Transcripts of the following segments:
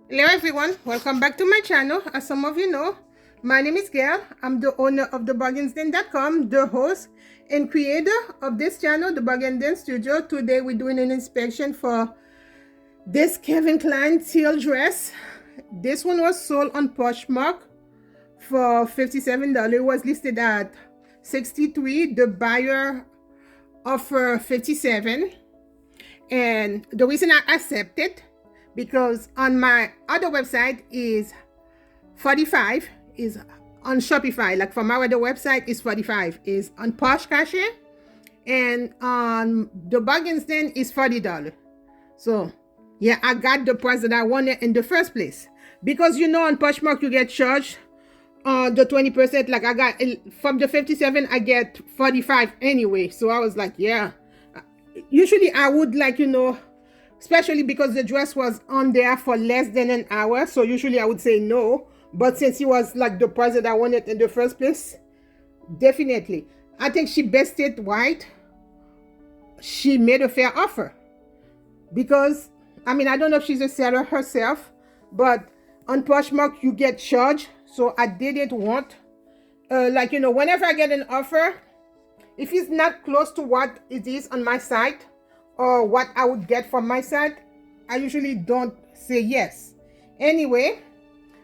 Hello everyone, welcome back to my channel. As some of you know, my name is Gail. I'm the owner of thebargainsden.com, the host and creator of this channel, the Bargain Den Studio. Today we're doing an inspection for this Calvin Klein teal dress. This one was sold on Poshmark for $57. It was listed at $63. The buyer offered $57. And the reason I accepted, because on my other website is 45, is on Shopify, like for my other website is 45, is on Posh Cash, and on the Bargains Den is $40. So yeah, I got the price that I wanted in the first place, because on Poshmark you get charged the 20%. Like I got from the 57, I get 45 anyway. So I was like, yeah, usually I would especially because the dress was on there for less than an hour, so usually I would say no. But since it was like the price that I wanted in the first place, definitely. I think she best it right. She made a fair offer, because I don't know if she's a seller herself, but on Poshmark you get charged. So I didn't want whenever I get an offer, if it's not close to what it is on my site or what I would get from my site, I usually don't say yes. Anyway,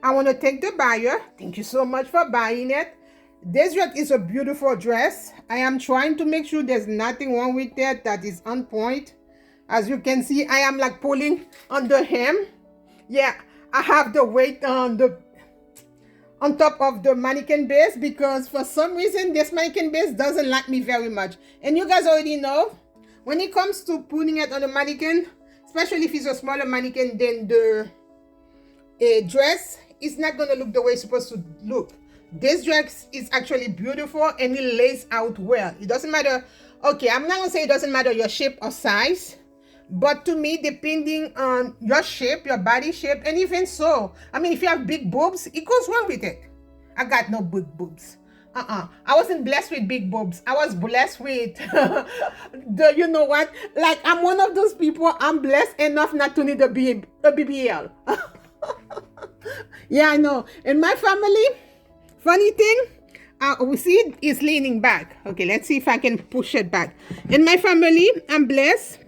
I want to thank the buyer. Thank you so much for buying it. This dress is a beautiful dress. I am trying to make sure there's nothing wrong with it, that is on point. As you can see, I am like pulling on the hem. Yeah, I have the weight on top of the mannequin base, because for some reason this mannequin base doesn't like me very much. And you guys already know, when it comes to putting it on a mannequin, especially if it's a smaller mannequin than the dress, it's not gonna look the way it's supposed to look. This dress is actually beautiful and it lays out well. It doesn't matter, okay, I'm not gonna say it doesn't matter your shape or size, but to me, depending on your shape, your body shape, and even so, if you have big boobs, it goes well with it. I got no big boobs. I wasn't blessed with big boobs. I was blessed with you know what? Like, I'm one of those people, I'm blessed enough not to need a BBL. Yeah, I know. In my family, funny thing, we see it is leaning back. Okay, let's see if I can push it back. In my family, I'm blessed.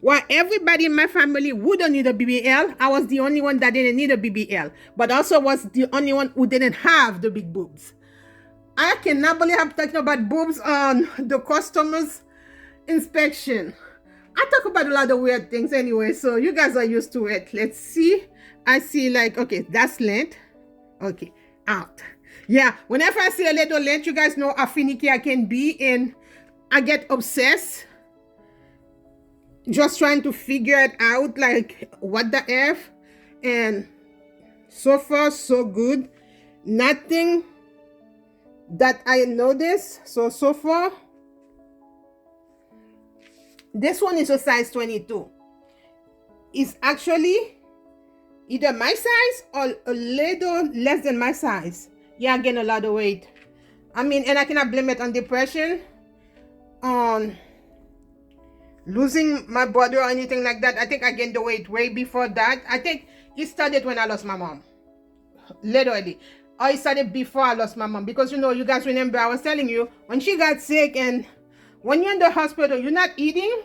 While everybody in my family wouldn't need a BBL, I was the only one that didn't need a BBL, but also was the only one who didn't have the big boobs. I cannot believe I'm talking about boobs on the customer's inspection. I talk about a lot of weird things anyway, so you guys are used to it. Let's see. I see, like, okay, that's length. Okay, out. Yeah, whenever I see a little length, you guys know how finicky I can be, and I get obsessed just trying to figure it out, like, what the F. And so far so good. Nothing that I noticed. So far this one is a size 22. It's actually either my size or a little less than my size. Yeah, I gain a lot of weight. And I cannot blame it on depression, on losing my body or anything like that. I think I gained the weight way before that. I think it started when I lost my mom, literally. Or it started before I lost my mom, because you guys remember I was telling you, when she got sick, and when you're in the hospital, you're not eating,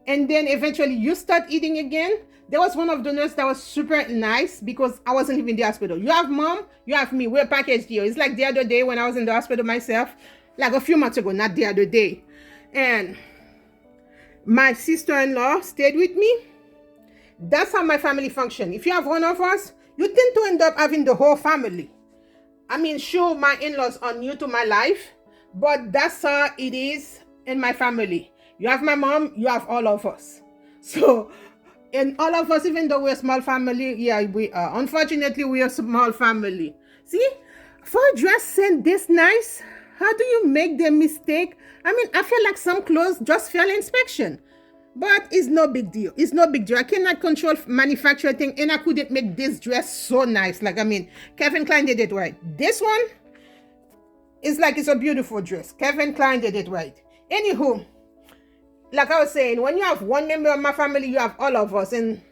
and then eventually you start eating again. There was one of the nurses that was super nice, because I wasn't even in the hospital. You have mom, you have me, we're packaged here. It's like the other day when I was in the hospital myself, like a few months ago, not the other day, and my sister-in-law stayed with me. That's how my family function. If you have one of us, you tend to end up having the whole family. Sure, my in-laws are new to my life, but that's how it is in my family. You have my mom, you have all of us. So, and all of us, even though we're a small family, yeah, we are. Unfortunately, we are a small family. See, for a dress this nice, how do you make the mistake? I feel like some clothes just fail inspection. But it's no big deal. It's no big deal. I cannot control manufacturing thing, and I couldn't make this dress so nice. Like, Calvin Klein did it right. This one is like, it's a beautiful dress. Calvin Klein did it right. Anywho, like I was saying, when you have one member of my family, you have all of us. And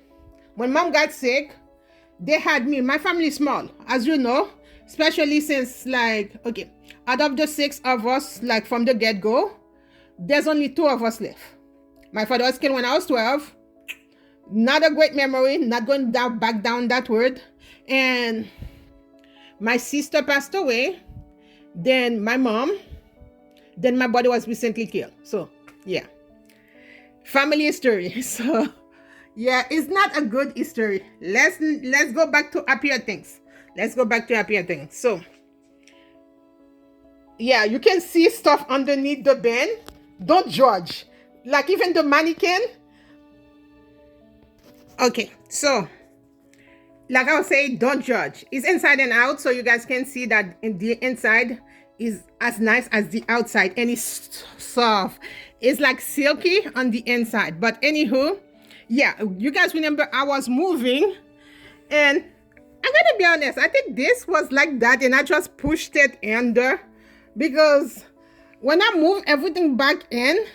when mom got sick, they had me. My family is small, as you know, especially since, like, okay, out of the 6 of us, like from the get-go, there's only 2 of us left. My father was killed when I was 12. Not a great memory, not going down back down that word. And my sister passed away, then my mom, then my brother was recently killed. So yeah, family history. So yeah, it's not a good history. Let's go back to happier things. Let's go back to happier things. So yeah, you can see stuff underneath the bin. Don't judge. Like even the mannequin. Okay, so like I was saying, don't judge. It's inside and out, so you guys can see that in the inside is as nice as the outside, and it's soft. It's like silky on the inside. But anywho, yeah, you guys remember I was moving, and I'm gonna be honest, I think this was like that, and I just pushed it under, because when I moved everything back in,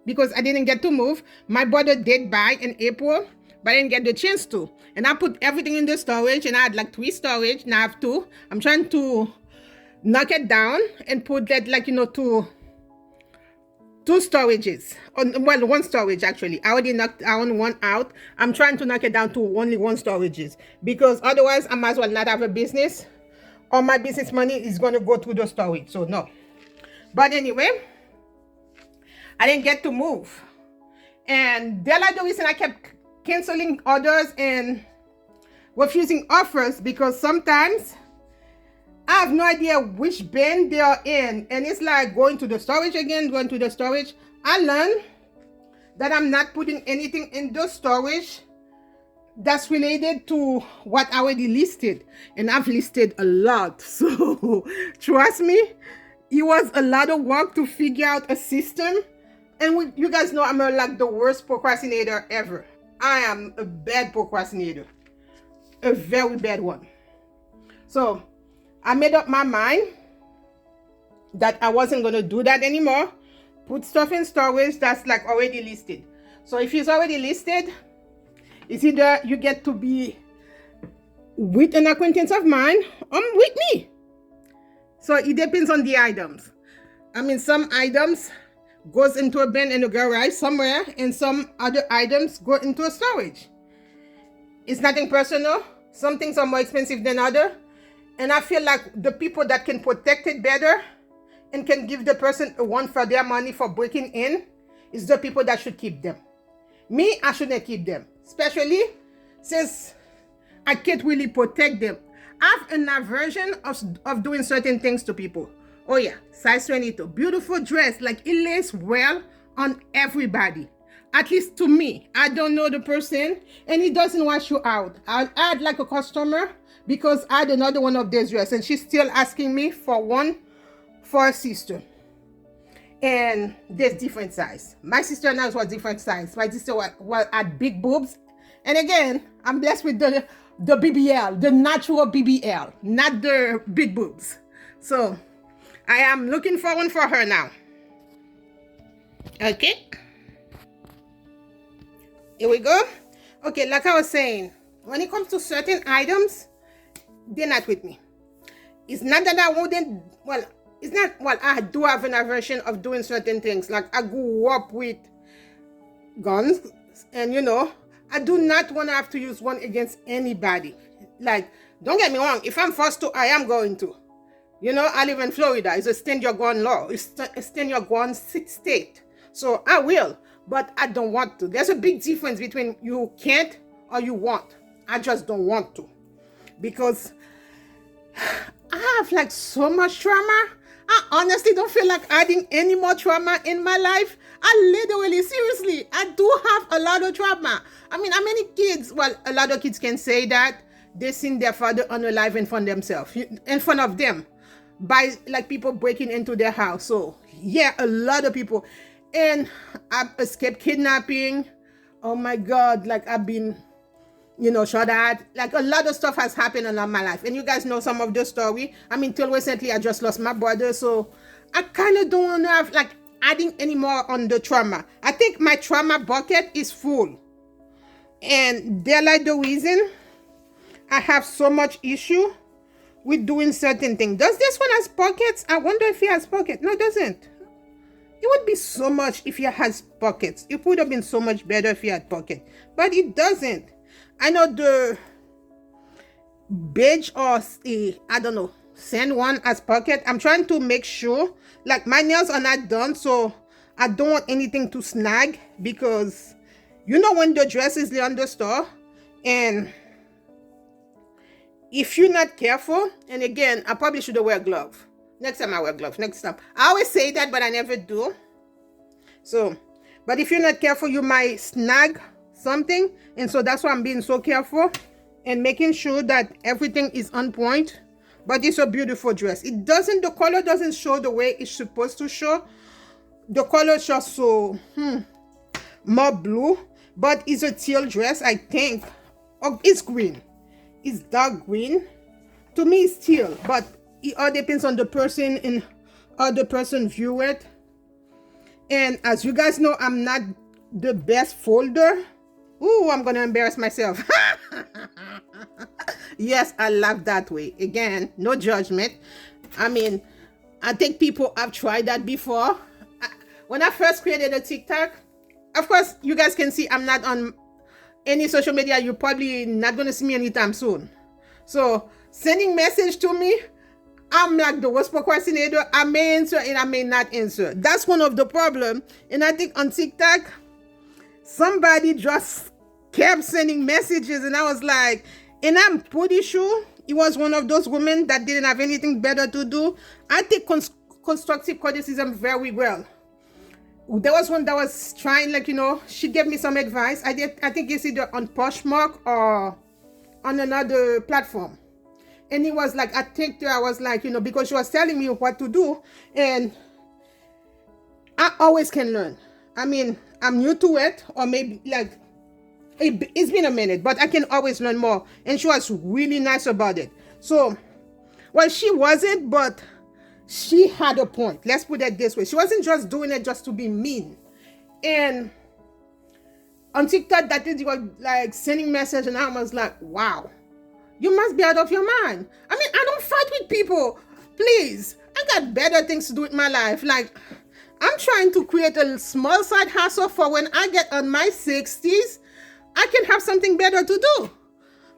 because I didn't get to move, my brother did buy in April, but I didn't get the chance to. And I put everything in the storage, and I had like 3 storage, now I have 2. I'm trying to knock it down and put that, like, you know, two storages. Well, 1 storage actually. I already knocked down 1 out. I'm trying to knock it down to only 1 storages, because otherwise I might as well not have a business. All my business money is going to go through the storage, so no. But anyway, I didn't get to move. And that's like the reason I kept canceling orders and refusing offers, because sometimes I have no idea which bin they are in, and it's like going to the storage again, going to the storage. I learned that I'm not putting anything in the storage that's related to what I already listed, and I've listed a lot. So trust me, it was a lot of work to figure out a system. And you guys know I'm like the worst procrastinator ever. I am a bad procrastinator, a very bad one. So I made up my mind that I wasn't going to do that anymore. Put stuff in storage that's like already listed. So if it's already listed, it's either you get to be with an acquaintance of mine or with me. So it depends on the items. I mean, some items goes into a bin in a garage somewhere, and some other items go into a storage. It's nothing personal. Some things are more expensive than other, and I feel like the people that can protect it better and can give the person a run for their money for breaking in is the people that should keep them. Me, I shouldn't keep them, especially since I can't really protect them. I have an aversion of doing certain things to people. Oh yeah, size 22, beautiful dress, like it lays well on everybody. At least to me. I don't know the person, and it doesn't wash you out. I had like a customer, because I had another one of these dresses, and she's still asking me for one for a sister. And there's different size. My sister and I was different size. My sister had big boobs. And again, I'm blessed with the BBL, the natural BBL, not the big boobs. So I am looking for one for her now. Okay. Here we go. Okay, like I was saying, when it comes to certain items, they're not with me. It's not that I wouldn't, I do have an aversion of doing certain things. Like I grew up with guns, and you know, I do not want to have to use one against anybody. Like, don't get me wrong, if I'm forced to, I am going to. You know, I live in Florida. It's a stand your gun law. It's a stand your gun state. So I will, but I don't want to. There's a big difference between you can't or you want. I just don't want to, because I have like so much trauma. I honestly don't feel like adding any more trauma in my life. I literally, seriously, I do have a lot of trauma. I mean, how many kids, well, a lot of kids can say that they seen their father unalive in front of themselves, in front of them, by like people breaking into their house. So yeah, a lot of people. And I've escaped kidnapping. Oh my God, like I've been, you know, shot at. Like a lot of stuff has happened in my life. And you guys know some of the story. I mean, till recently, I just lost my brother. So I kind of don't want to have like adding any more on the trauma. I think my trauma bucket is full. And they're like the reason I have so much issue with doing certain things. Does this one has pockets? I wonder if it has pockets. No, it doesn't. It would be so much if it has pockets. It would have been so much better if it had pockets. But it doesn't. I know the beige or I don't know, sand one has pocket. I'm trying to make sure, like my nails are not done, so I don't want anything to snag, because you know when the dress is on the store, and if you're not careful, and again, I probably should have wear glove. Next time I wear gloves. Next time. I always say that, but I never do. So, but if you're not careful, you might snag something. And so that's why I'm being so careful and making sure that everything is on point. But it's a beautiful dress. It doesn't, the color doesn't show the way it's supposed to show. The color shows so more blue, but it's a teal dress, I think. Oh, it's green. It's dark green. To me, it's teal, but it all depends on the person and how the person view it. And as you guys know, I'm not the best folder. Ooh, I'm gonna embarrass myself. Yes, I laugh that way. Again, no judgment. I mean, I think people have tried that before. When I first created a TikTok, of course, you guys can see I'm not on any social media. You're probably not gonna see me anytime soon. So sending message to me, I'm like the worst procrastinator. I may answer and I may not answer. That's one of the problem. And I think on TikTok, somebody just kept sending messages, and I was like, and I'm pretty sure it was one of those women that didn't have anything better to do. I take constructive criticism very well. There was one that was trying, like, you know, she gave me some advice. I think it's either on Poshmark or on another platform. And it was like, I think I was like, you know, because she was telling me what to do, and I always can learn. I mean, I'm new to it, or maybe like, it's been a minute, but I can always learn more. And she was really nice about it. So, well, she wasn't, but she had a point. Let's put it this way. She wasn't just doing it just to be mean. And on TikTok, that is like sending message, and I was like, wow, you must be out of your mind. I mean, I don't fight with people. Please, I got better things to do with my life. Like, I'm trying to create a small side hustle for when I get on my 60s, I can have something better to do.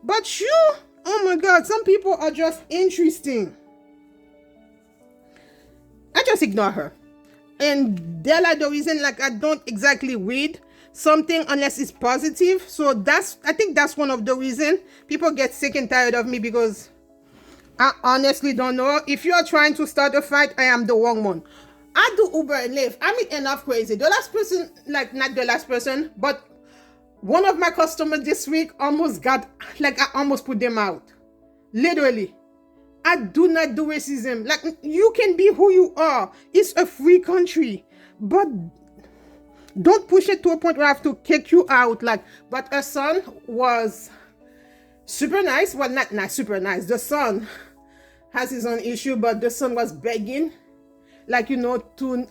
But you, oh my God, some people are just interesting. I just ignore her. And they're like the reason, like, I don't exactly read something unless it's positive. So I think that's one of the reasons people get sick and tired of me, because I honestly don't know. If you're trying to start a fight, I am the wrong one. I do Uber and Lyft. I mean, enough crazy. The last person, like, not the last person, but one of my customers this week almost got, like, I almost put them out. Literally. I do not do racism. Like, you can be who you are. It's a free country. But don't push it to a point where I have to kick you out. Like, but her son was super nice. Well, not super nice. The son has his own issue, but the son was begging, like, you know, to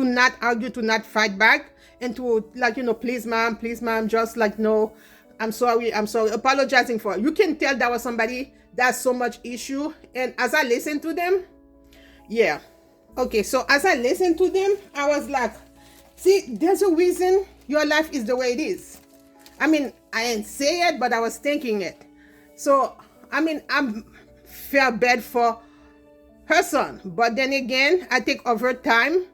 not argue, to not fight back, and to, like, you know, please mom, just like, no, I'm sorry, apologizing for it. You can tell that was somebody that's so much issue. And as I listened to them, yeah, okay, so as I listened to them, I was like, see, there's a reason your life is the way it is. I mean, I didn't say it, but I was thinking it. So, I mean, I felt bad for her son. But then again, I think over time,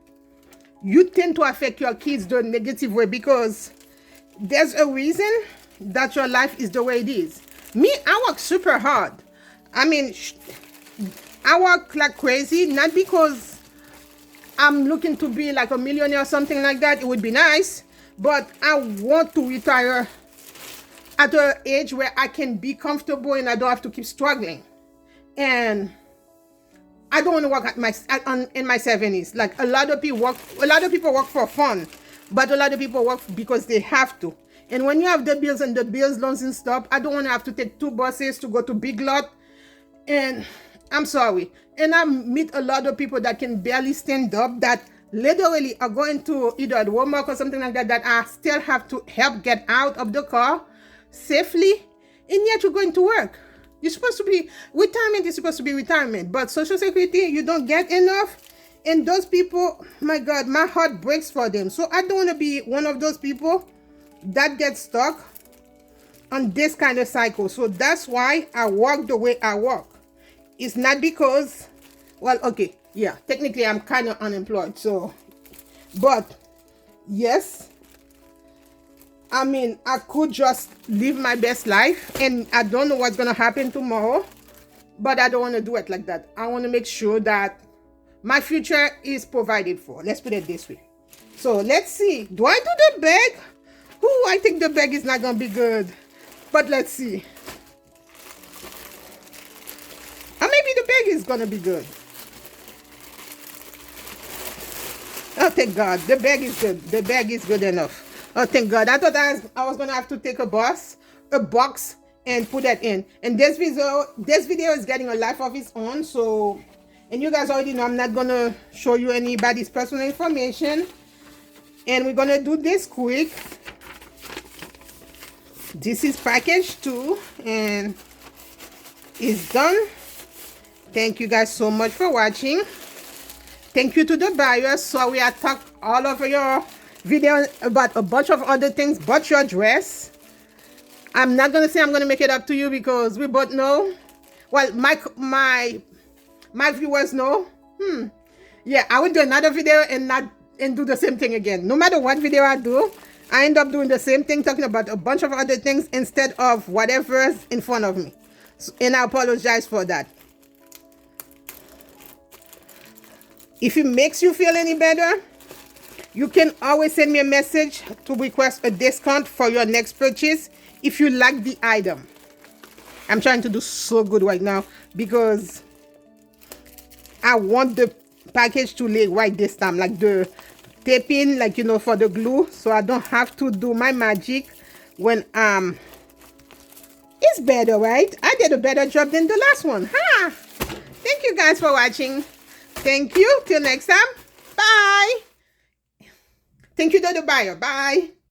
you tend to affect your kids the negative way, because there's a reason that your life is the way it is. Me, I work super hard. I mean, I work like crazy, not because I'm looking to be like a millionaire or something like that. It would be nice, but I want to retire at an age where I can be comfortable and I don't have to keep struggling. And I don't want to work in my 70s. Like, a lot of people work for fun, but a lot of people work because they have to. And when you have the bills and the bills, loans and stuff, I don't want to have to take 2 buses to go to Big Lot. And I'm sorry. And I meet a lot of people that can barely stand up, that literally are going to either at Walmart or something like that, that I still have to help get out of the car safely. and yet you're going to work. You're supposed to be, retirement is supposed to be retirement, but Social Security, you don't get enough. And those people, my God, my heart breaks for them. So I don't want to be one of those people that gets stuck on this kind of cycle. So that's why I work the way I work. It's not because, well, okay, yeah, technically I'm kind of unemployed. So, but yes, I mean, I could just live my best life, and I don't know what's going to happen tomorrow, but I don't want to do it like that. I want to make sure that my future is provided for. Let's put it this way. So let's see. Do I do the bag? Ooh, I think the bag is not going to be good. But let's see. Or maybe the bag is going to be good. Oh, thank God. The bag is good. The bag is good enough. Oh, thank God. I thought I was going to have to take a box, and put that in. And this video is getting a life of its own. So, and you guys already know I'm not going to show you anybody's personal information. And we're going to do this quick. This is package 2 and it's done. Thank you guys so much for watching. Thank you to the buyers. So we have talked all over your video about a bunch of other things but your dress. I'm not going to say I'm going to make it up to you because we both know. Well, my viewers know. Yeah, I would do another video and do the same thing again. No matter what video I do, I end up doing the same thing, talking about a bunch of other things instead of whatever's in front of me. So, and I apologize for that. If it makes you feel any better, you can always send me a message to request a discount for your next purchase if you like the item. I'm trying to do so good right now because I want the package to lay right this time, like the taping, like, you know, for the glue, so I don't have to do my magic when it's better, right? I did a better job than the last one. Thank you guys for watching. Thank you. Till next time. Bye. Thank you to the buyer. Bye.